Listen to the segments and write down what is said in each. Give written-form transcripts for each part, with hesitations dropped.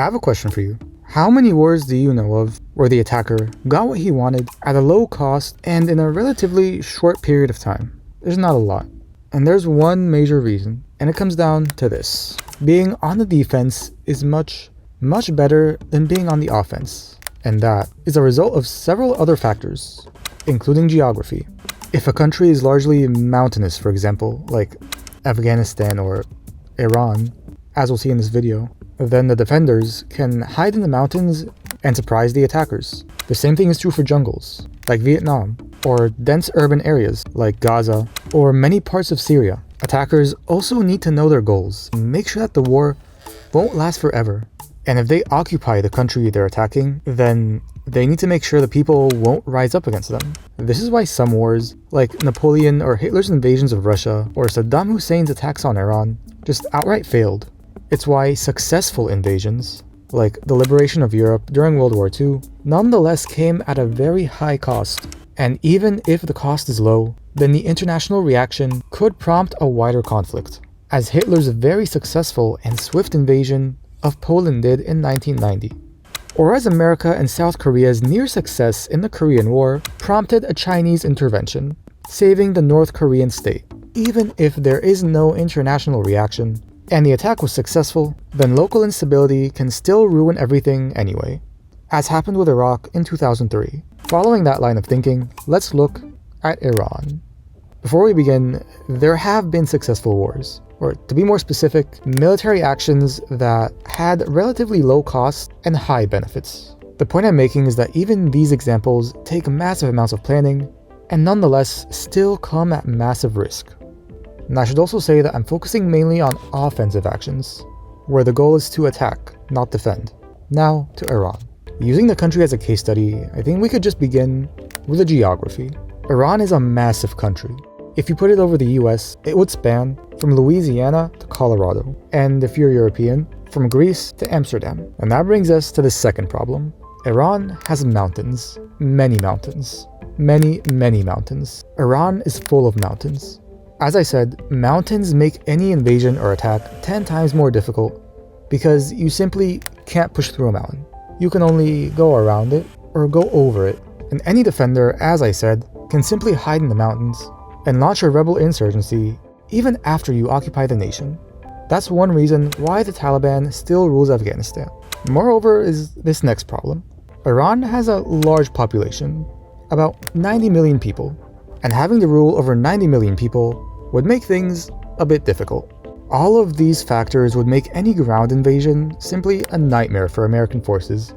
I have a question for you. How many wars do you know of where the attacker got what he wanted at a low cost and in a relatively short period of time? There's not a lot. And there's one major reason, and it comes down to this. Being on the defense is much better than being on the offense. And that is a result of several other factors, including geography. If a country is largely mountainous, for example, like Afghanistan or Iran, as we'll see in this video, then the defenders can hide in the mountains and surprise the attackers. The same thing is true for jungles, like Vietnam, or dense urban areas, like Gaza, or many parts of Syria. Attackers also need to know their goals and make sure that the war won't last forever. And if they occupy the country they're attacking, then they need to make sure the people won't rise up against them. This is why some wars, like Napoleon or Hitler's invasions of Russia, or Saddam Hussein's attacks on Iran, just outright failed. It's why successful invasions, like the liberation of Europe during World War II, nonetheless came at a very high cost. And even if the cost is low, then the international reaction could prompt a wider conflict, as Hitler's very successful and swift invasion of Poland did in 1990. Or as America and South Korea's near success in the Korean War prompted a Chinese intervention, saving the North Korean state. Even if there is no international reaction, and the attack was successful, then local instability can still ruin everything anyway, as happened with Iraq in 2003. Following that line of thinking, let's look at Iran. Before we begin, there have been successful wars, or to be more specific, military actions that had relatively low costs and high benefits. The point I'm making is that even these examples take massive amounts of planning, and nonetheless still come at massive risk. And I should also say that I'm focusing mainly on offensive actions, where the goal is to attack, not defend. Now to Iran. Using the country as a case study, I think we could just begin with the geography. Iran is a massive country. If you put it over the US, it would span from Louisiana to Colorado, and if you're European, from Greece to Amsterdam. And that brings us to the second problem. Iran has mountains. Many mountains. Many mountains. Iran is full of mountains. As I said, mountains make any invasion or attack 10 times more difficult because you simply can't push through a mountain. You can only go around it or go over it. And any defender, as I said, can simply hide in the mountains and launch a rebel insurgency even after you occupy the nation. That's one reason why the Taliban still rules Afghanistan. Moreover is this next problem. Iran has a large population, about 90 million people, and having to rule over 90 million people would make things a bit difficult. All of these factors would make any ground invasion simply a nightmare for American forces,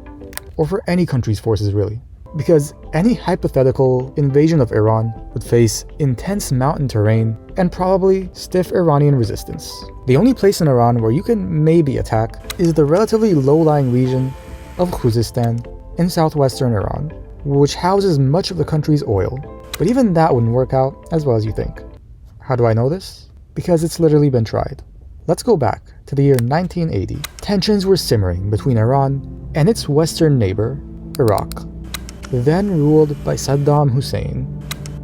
or for any country's forces really, because any hypothetical invasion of Iran would face intense mountain terrain and probably stiff Iranian resistance. The only place in Iran where you can maybe attack is the relatively low-lying region of Khuzestan in southwestern Iran, which houses much of the country's oil. But even that wouldn't work out as well as you think. How do I know this? Because it's literally been tried. Let's go back to the year 1980. Tensions were simmering between Iran and its western neighbor, Iraq, then ruled by Saddam Hussein.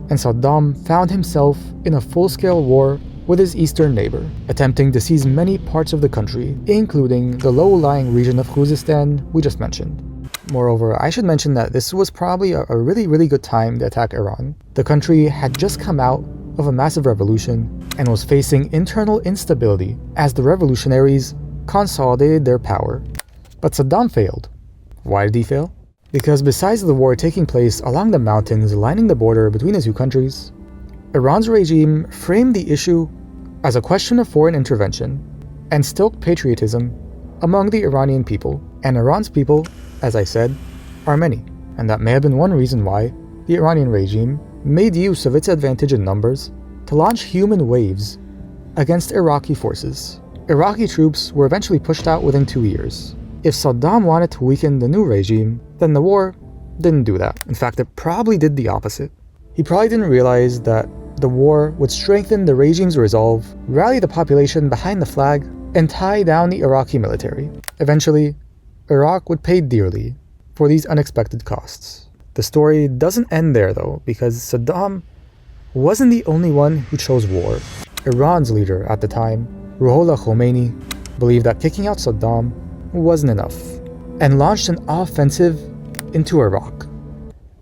And Saddam found himself in a full-scale war with his eastern neighbor, attempting to seize many parts of the country, including the low-lying region of Khuzestan we just mentioned. Moreover, I should mention that this was probably a really good time to attack Iran. The country had just come out of a massive revolution and was facing internal instability as the revolutionaries consolidated their power. But Saddam failed. Why did he fail? Because besides the war taking place along the mountains lining the border between the two countries, Iran's regime framed the issue as a question of foreign intervention and stoked patriotism among the Iranian people. And Iran's people, as I said, are many. And that may have been one reason why the Iranian regime made use of its advantage in numbers to launch human waves against Iraqi forces. Iraqi troops were eventually pushed out within 2 years. If Saddam wanted to weaken the new regime, then the war didn't do that. In fact, it probably did the opposite. He probably didn't realize that the war would strengthen the regime's resolve, rally the population behind the flag, and tie down the Iraqi military. Eventually, Iraq would pay dearly for these unexpected costs. The story doesn't end there though, because Saddam wasn't the only one who chose war. Iran's leader at the time, Ruhollah Khomeini, believed that kicking out Saddam wasn't enough and launched an offensive into Iraq.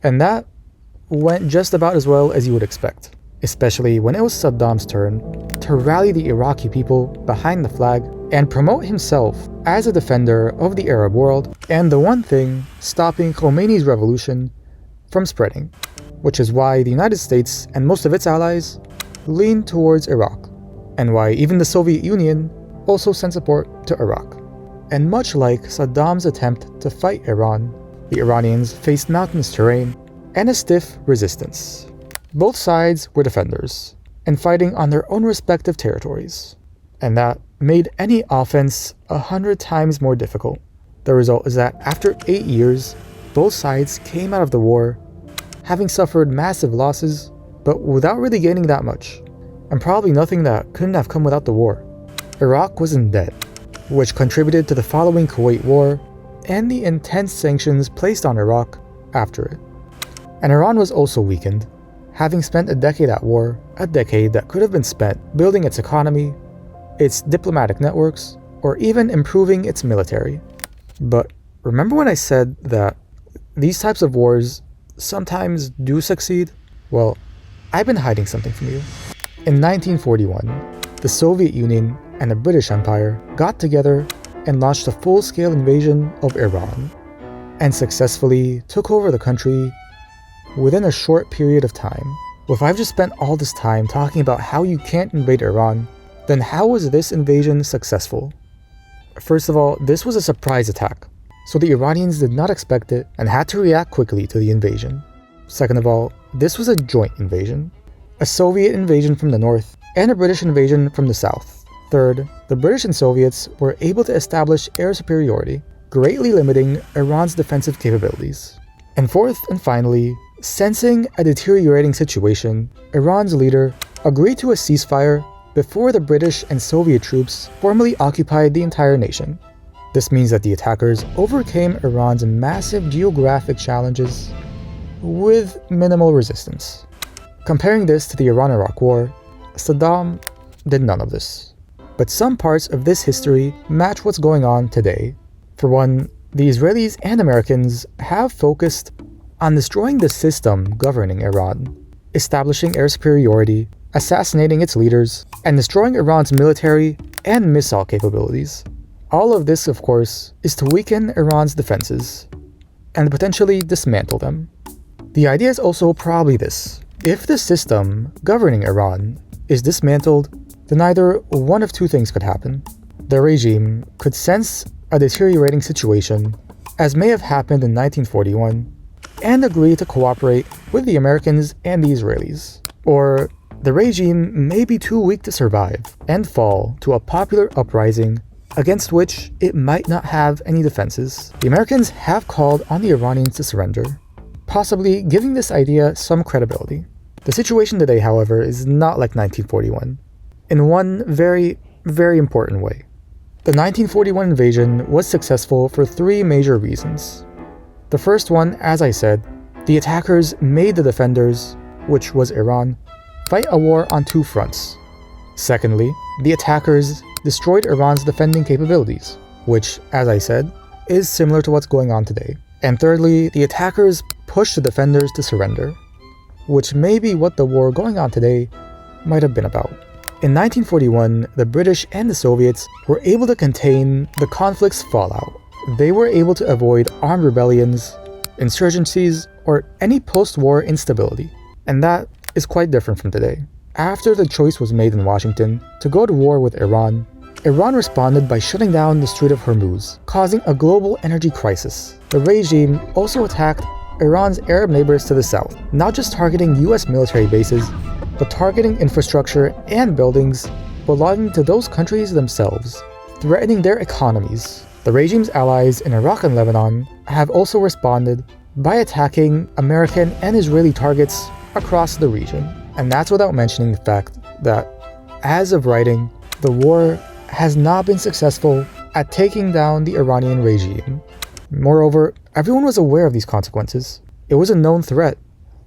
And that went just about as well as you would expect, especially when it was Saddam's turn to rally the Iraqi people behind the flag and promote himself as a defender of the Arab world and the one thing stopping Khomeini's revolution from spreading, which is why the United States and most of its allies leaned towards Iraq, and why even the Soviet Union also sent support to Iraq. And much like Saddam's attempt to fight Iran, the Iranians faced mountainous terrain and a stiff resistance. Both sides were defenders and fighting on their own respective territories, and that made any offense 100 times more difficult. The result is that after 8 years, both sides came out of the war having suffered massive losses, but without really gaining that much, and probably nothing that couldn't have come without the war. Iraq was in debt, which contributed to the following Kuwait War and the intense sanctions placed on Iraq after it. And Iran was also weakened, having spent a decade at war, a decade that could have been spent building its economy, its diplomatic networks, or even improving its military. But remember when I said that these types of wars sometimes do succeed? Well, I've been hiding something from you. In 1941, the Soviet Union and the British Empire got together and launched a full-scale invasion of Iran, and successfully took over the country within a short period of time. Well, if I've just spent all this time talking about how you can't invade Iran, then how was this invasion successful? First of all, this was a surprise attack, so the Iranians did not expect it and had to react quickly to the invasion. Second of all, this was a joint invasion, a Soviet invasion from the north and a British invasion from the south. Third, the British and Soviets were able to establish air superiority, greatly limiting Iran's defensive capabilities. And fourth and finally, sensing a deteriorating situation, Iran's leader agreed to a ceasefire before the British and Soviet troops formally occupied the entire nation. This means that the attackers overcame Iran's massive geographic challenges with minimal resistance. Comparing this to the Iran-Iraq War, Saddam did none of this. But some parts of this history match what's going on today. For one, the Israelis and Americans have focused on destroying the system governing Iran, establishing air superiority, assassinating its leaders, and destroying Iran's military and missile capabilities. All of this, of course, is to weaken Iran's defenses and potentially dismantle them. The idea is also probably this: if the system governing Iran is dismantled, then either one of two things could happen. The regime could sense a deteriorating situation, as may have happened in 1941, and agree to cooperate with the Americans and the Israelis. Or the regime may be too weak to survive and fall to a popular uprising against which it might not have any defenses. The Americans have called on the Iranians to surrender, possibly giving this idea some credibility. The situation today, however, is not like 1941, in one very, very important way. The 1941 invasion was successful for three major reasons. The first one, as I said, the attackers made the defenders, which was Iran, fight a war on two fronts. Secondly, the attackers destroyed Iran's defending capabilities, which, as I said, is similar to what's going on today. And thirdly, the attackers pushed the defenders to surrender, which may be what the war going on today might have been about. In 1941, the British and the Soviets were able to contain the conflict's fallout. They were able to avoid armed rebellions, insurgencies, or any post-war instability. And that is quite different from today. After the choice was made in Washington to go to war with Iran, Iran responded by shutting down the Strait of Hormuz, causing a global energy crisis. The regime also attacked Iran's Arab neighbors to the south, not just targeting US military bases, but targeting infrastructure and buildings belonging to those countries themselves, threatening their economies. The regime's allies in Iraq and Lebanon have also responded by attacking American and Israeli targets across the region. And that's without mentioning the fact that, as of writing, the war has not been successful at taking down the Iranian regime. Moreover, everyone was aware of these consequences. It was a known threat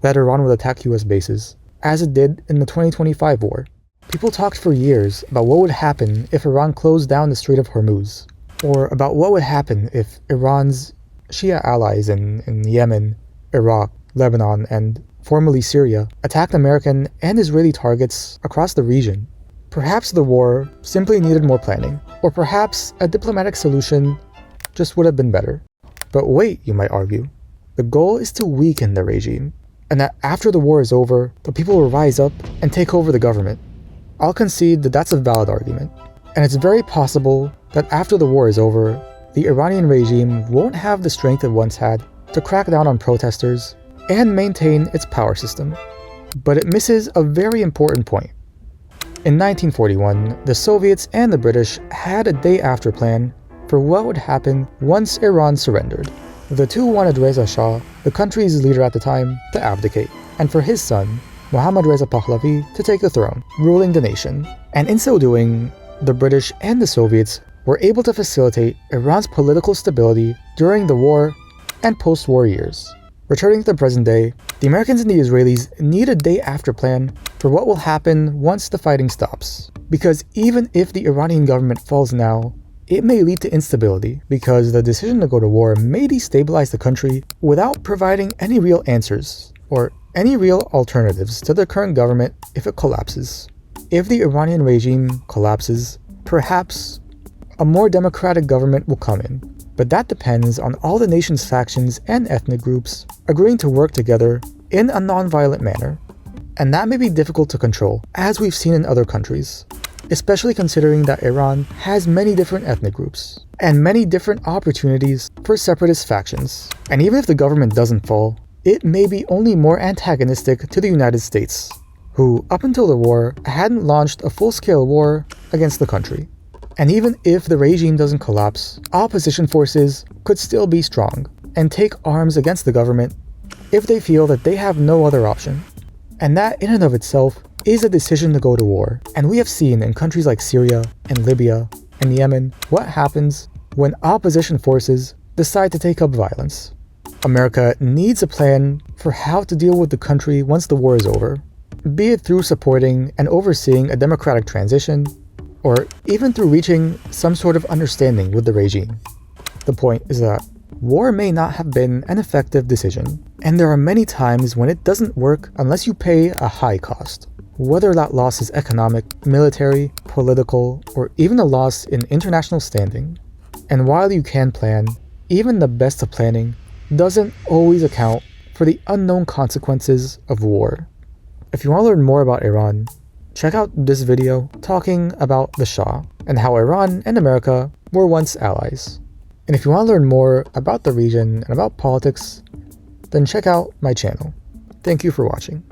that Iran would attack US bases, as it did in the 2025 war. People talked for years about what would happen if Iran closed down the Strait of Hormuz. or about what would happen if Iran's Shia allies in Yemen, Iraq, Lebanon, and formerly Syria attacked American and Israeli targets across the region. Perhaps the war simply needed more planning, or perhaps a diplomatic solution just would have been better. But wait, you might argue, the goal is to weaken the regime, and that after the war is over, the people will rise up and take over the government. I'll concede that that's a valid argument, and it's very possible that after the war is over, the Iranian regime won't have the strength it once had to crack down on protesters and maintain its power system. But it misses a very important point. In 1941, the Soviets and the British had a day-after plan for what would happen once Iran surrendered. The two wanted Reza Shah, the country's leader at the time, to abdicate, and for his son, Mohammad Reza Pahlavi, to take the throne, ruling the nation. And in so doing, the British and the Soviets were able to facilitate Iran's political stability during the war and post-war years. Returning to the present day, the Americans and the Israelis need a day-after plan for what will happen once the fighting stops. Because even if the Iranian government falls now, it may lead to instability, because the decision to go to war may destabilize the country without providing any real answers or any real alternatives to the current government if it collapses. If the Iranian regime collapses, perhaps a more democratic government will come in. But that depends on all the nation's factions and ethnic groups agreeing to work together in a non-violent manner. And that may be difficult to control, as we've seen in other countries, especially considering that Iran has many different ethnic groups and many different opportunities for separatist factions. And even if the government doesn't fall, it may be only more antagonistic to the United States, who, up until the war, hadn't launched a full-scale war against the country. And even if the regime doesn't collapse, opposition forces could still be strong and take arms against the government if they feel that they have no other option. And that in and of itself is a decision to go to war. And we have seen in countries like Syria and Libya and Yemen what happens when opposition forces decide to take up violence. America needs a plan for how to deal with the country once the war is over, be it through supporting and overseeing a democratic transition, or even through reaching some sort of understanding with the regime. The point is that war may not have been an effective decision, and there are many times when it doesn't work unless you pay a high cost, whether that loss is economic, military, political, or even a loss in international standing. And while you can plan, even the best of planning doesn't always account for the unknown consequences of war. If you want to learn more about Iran, check out this video talking about the Shah and how Iran and America were once allies. And if you want to learn more about the region and about politics, then check out my channel. Thank you for watching.